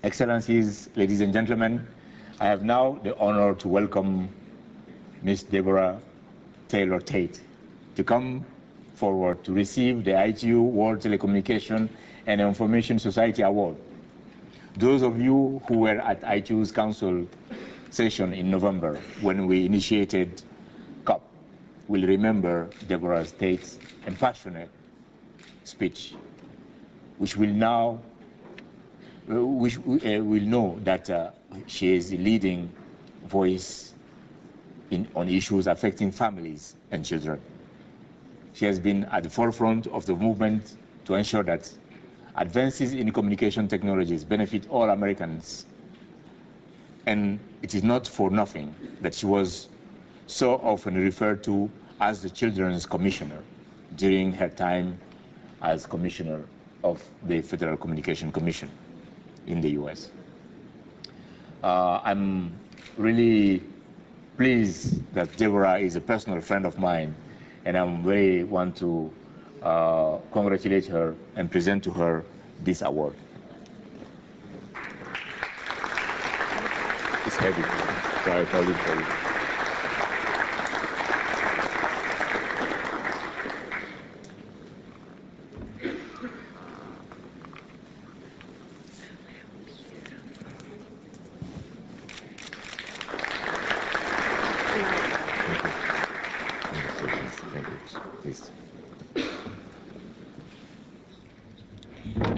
Excellencies, ladies and gentlemen, I have now the honor to welcome Ms. Deborah Taylor Tate to come forward to receive the ITU World Telecommunication and Information Society Award. Those of you who were at ITU's Council session in November when we initiated COP will remember Deborah Tate's impassionate speech, which will now will know that she is a leading voice on issues affecting families and children. She has been at the forefront of the movement to ensure that advances in communication technologies benefit all Americans. And it is not for nothing that she was so often referred to as the Children's Commissioner during her time as Commissioner of the Federal Communication Commission in the US. I'm really pleased that Deborah is a personal friend of mine, and I'm very want to congratulate her and present to her this award. It's heavy, so I hold it for you.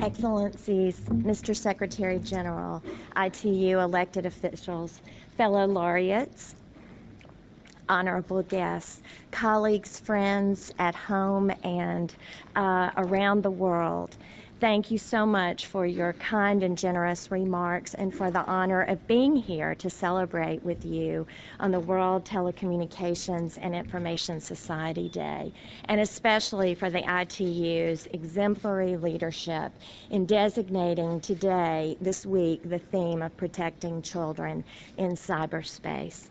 Excellencies, Mr. Secretary General, ITU elected officials, fellow laureates, honorable guests, colleagues, friends at home and around the world. Thank you so much for your kind and generous remarks and for the honor of being here to celebrate with you on the World Telecommunications and Information Society Day, and especially for the ITU's exemplary leadership in designating today, this week, the theme of protecting children in cyberspace.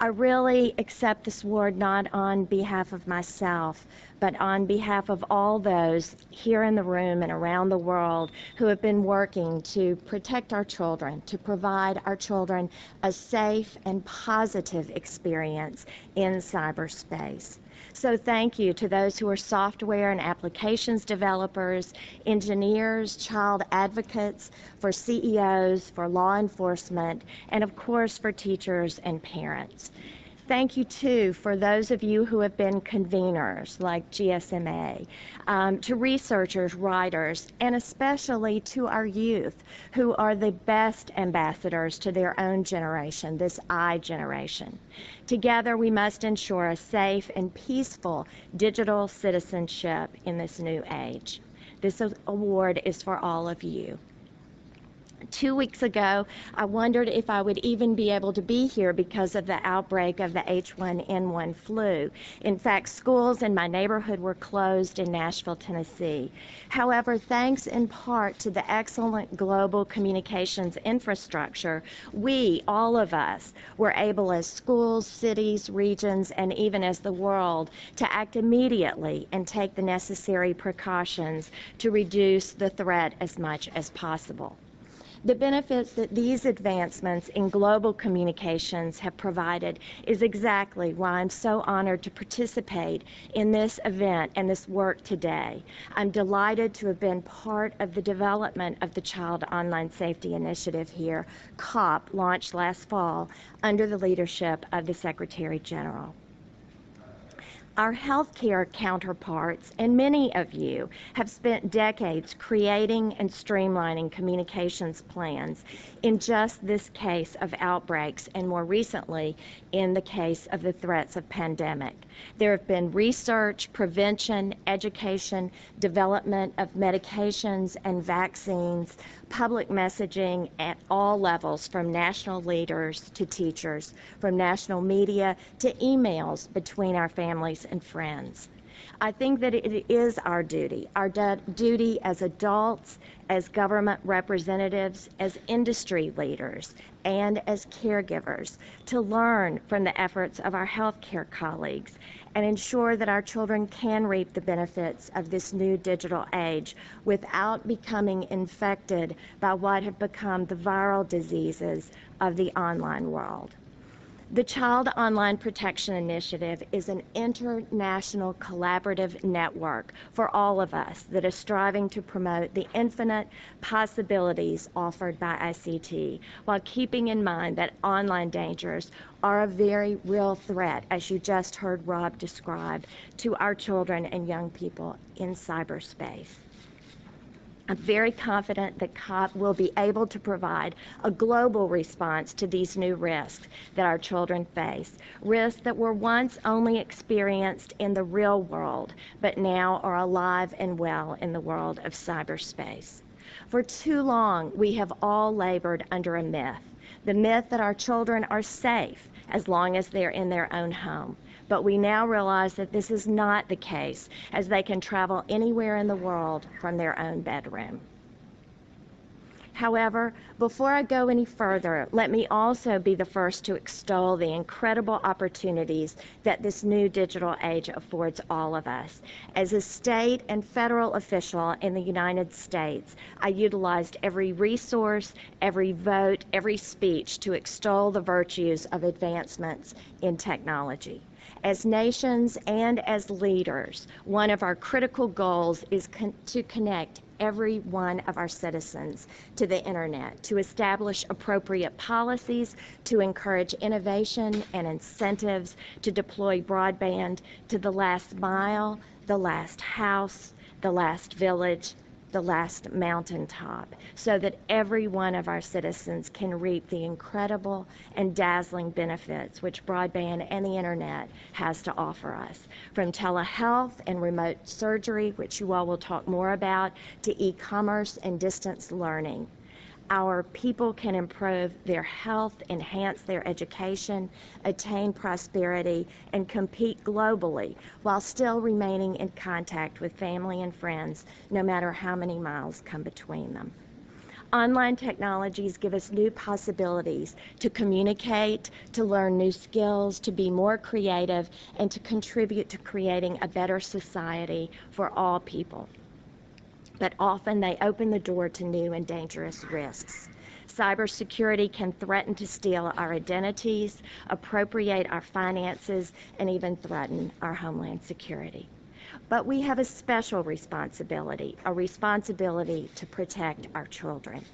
I really accept this award not on behalf of myself, but on behalf of all those here in the room and around the world who have been working to protect our children, to provide our children a safe and positive experience in cyberspace. So thank you to those who are software and applications developers, engineers, child advocates, for CEOs, for law enforcement, and of course for teachers and parents. Thank you, too, for those of you who have been conveners like GSMA, to researchers, writers, and especially to our youth who are the best ambassadors to their own generation, this I generation. Together, we must ensure a safe and peaceful digital citizenship in this new age. This award is for all of you. 2 weeks ago, I wondered if I would even be able to be here because of the outbreak of the H1N1 flu. In fact, schools in my neighborhood were closed in Nashville, Tennessee. However, thanks in part to the excellent global communications infrastructure, we, all of us, were able as schools, cities, regions, and even as the world to act immediately and take the necessary precautions to reduce the threat as much as possible. The benefits that these advancements in global communications have provided is exactly why I'm so honored to participate in this event and this work today. I'm delighted to have been part of the development of the Child Online Safety Initiative here, COP, launched last fall under the leadership of the Secretary General. Our healthcare counterparts and many of you have spent decades creating and streamlining communications plans in just this case of outbreaks and more recently in the case of the threats of pandemic. There have been research, prevention, education, development of medications and vaccines, public messaging at all levels, from national leaders to teachers, from national media to emails between our families and friends. I think that it is our duty as adults, as government representatives, as industry leaders, and as caregivers to learn from the efforts of our healthcare colleagues and ensure that our children can reap the benefits of this new digital age without becoming infected by what have become the viral diseases of the online world. The Child Online Protection Initiative is an international collaborative network for all of us that is striving to promote the infinite possibilities offered by ICT while keeping in mind that online dangers are a very real threat, as you just heard Rob describe, to our children and young people in cyberspace. I'm very confident that COP will be able to provide a global response to these new risks that our children face, risks that were once only experienced in the real world, but now are alive and well in the world of cyberspace. For too long, we have all labored under a myth, the myth that our children are safe as long as they're in their own home. But we now realize that this is not the case, as they can travel anywhere in the world from their own bedroom. However, before I go any further, let me also be the first to extol the incredible opportunities that this new digital age affords all of us. As a state and federal official in the United States, I utilized every resource, every vote, every speech to extol the virtues of advancements in technology. As nations and as leaders, one of our critical goals is to connect every one of our citizens to the internet, to establish appropriate policies, to encourage innovation and incentives, to deploy broadband to the last mile, the last house, the last village, the last mountaintop, so that every one of our citizens can reap the incredible and dazzling benefits which broadband and the internet has to offer us. From telehealth and remote surgery, which you all will talk more about, to e-commerce and distance learning. Our people can improve their health, enhance their education, attain prosperity, and compete globally while still remaining in contact with family and friends, no matter how many miles come between them. Online technologies give us new possibilities to communicate, to learn new skills, to be more creative, and to contribute to creating a better society for all people. But often they open the door to new and dangerous risks. Cybersecurity can threaten to steal our identities, appropriate our finances, and even threaten our homeland security. But we have a special responsibility, a responsibility to protect our children,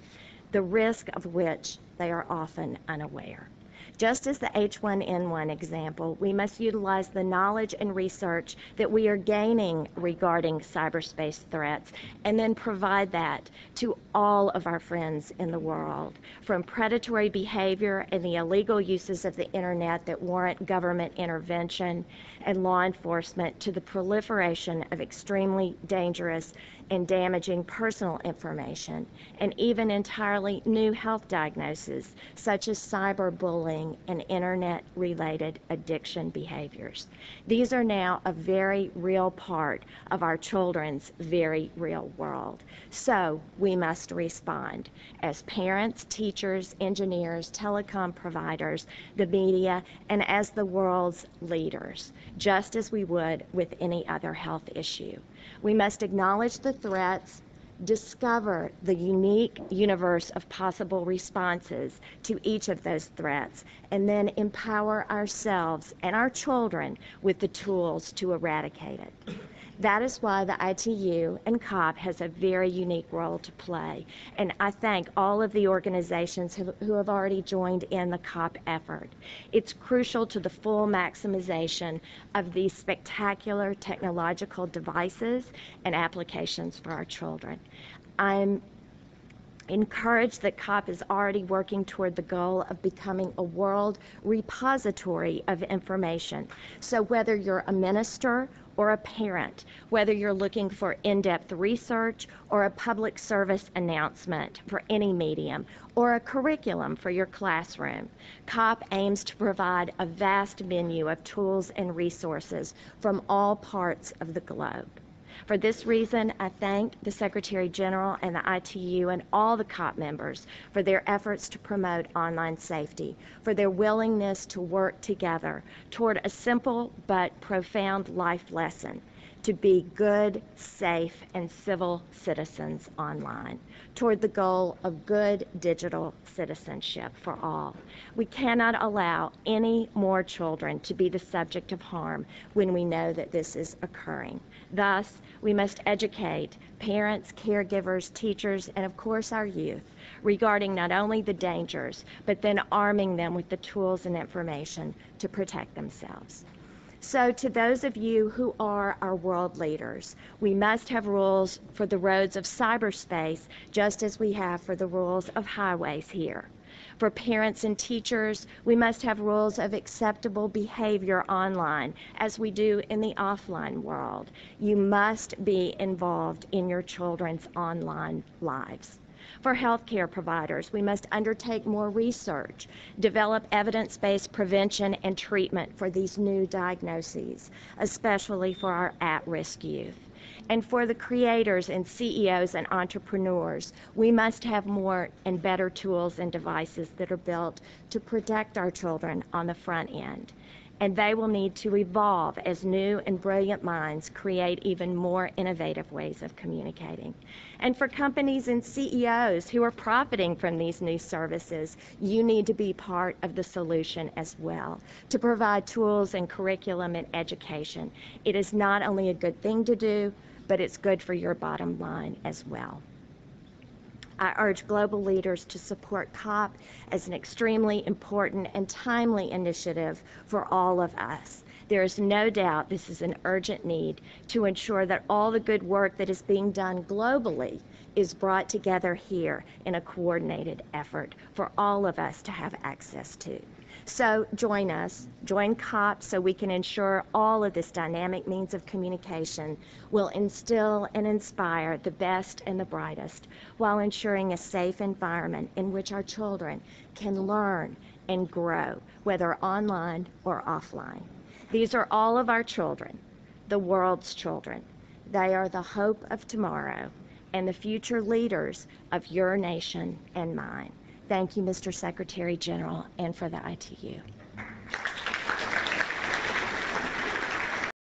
the risk of which they are often unaware. Just as the H1N1 example, we must utilize the knowledge and research that we are gaining regarding cyberspace threats and then provide that to all of our friends in the world, from predatory behavior and the illegal uses of the internet that warrant government intervention and law enforcement to the proliferation of extremely dangerous and damaging personal information, and even entirely new health diagnoses such as cyberbullying and internet-related addiction behaviors. These are now a very real part of our children's very real world. So we must respond as parents, teachers, engineers, telecom providers, the media, and as the world's leaders, just as we would with any other health issue. We must acknowledge the threats, discover the unique universe of possible responses to each of those threats, and then empower ourselves and our children with the tools to eradicate it. That is why the ITU and COP has a very unique role to play, and I thank all of the organizations who have already joined in the COP effort. It's crucial to the full maximization of these spectacular technological devices and applications for our children. I'm encouraged that COP is already working toward the goal of becoming a world repository of information. So whether you're a minister or a parent, whether you're looking for in-depth research or a public service announcement for any medium, or a curriculum for your classroom, COP aims to provide a vast menu of tools and resources from all parts of the globe. For this reason, I thank the Secretary General and the ITU and all the COP members for their efforts to promote online safety, for their willingness to work together toward a simple but profound life lesson: to be good, safe, and civil citizens online, toward the goal of good digital citizenship for all. We cannot allow any more children to be the subject of harm when we know that this is occurring. Thus, we must educate parents, caregivers, teachers, and of course our youth regarding not only the dangers, but then arming them with the tools and information to protect themselves. So to those of you who are our world leaders, we must have rules for the roads of cyberspace just as we have for the rules of highways here. For parents and teachers, we must have rules of acceptable behavior online as we do in the offline world. You must be involved in your children's online lives. For healthcare providers, we must undertake more research, develop evidence-based prevention and treatment for these new diagnoses, especially for our at-risk youth. And for the creators and CEOs and entrepreneurs, we must have more and better tools and devices that are built to protect our children on the front end. And they will need to evolve as new and brilliant minds create even more innovative ways of communicating. And for companies and CEOs who are profiting from these new services, you need to be part of the solution as well, to provide tools and curriculum and education. It is not only a good thing to do, but it's good for your bottom line as well. I urge global leaders to support COP as an extremely important and timely initiative for all of us. There is no doubt this is an urgent need to ensure that all the good work that is being done globally is brought together here in a coordinated effort for all of us to have access to. So join us, join COP so we can ensure all of this dynamic means of communication will instill and inspire the best and the brightest while ensuring a safe environment in which our children can learn and grow, whether online or offline. These are all of our children, the world's children. They are the hope of tomorrow and the future leaders of your nation and mine. Thank you, Mr. Secretary General, and for the ITU.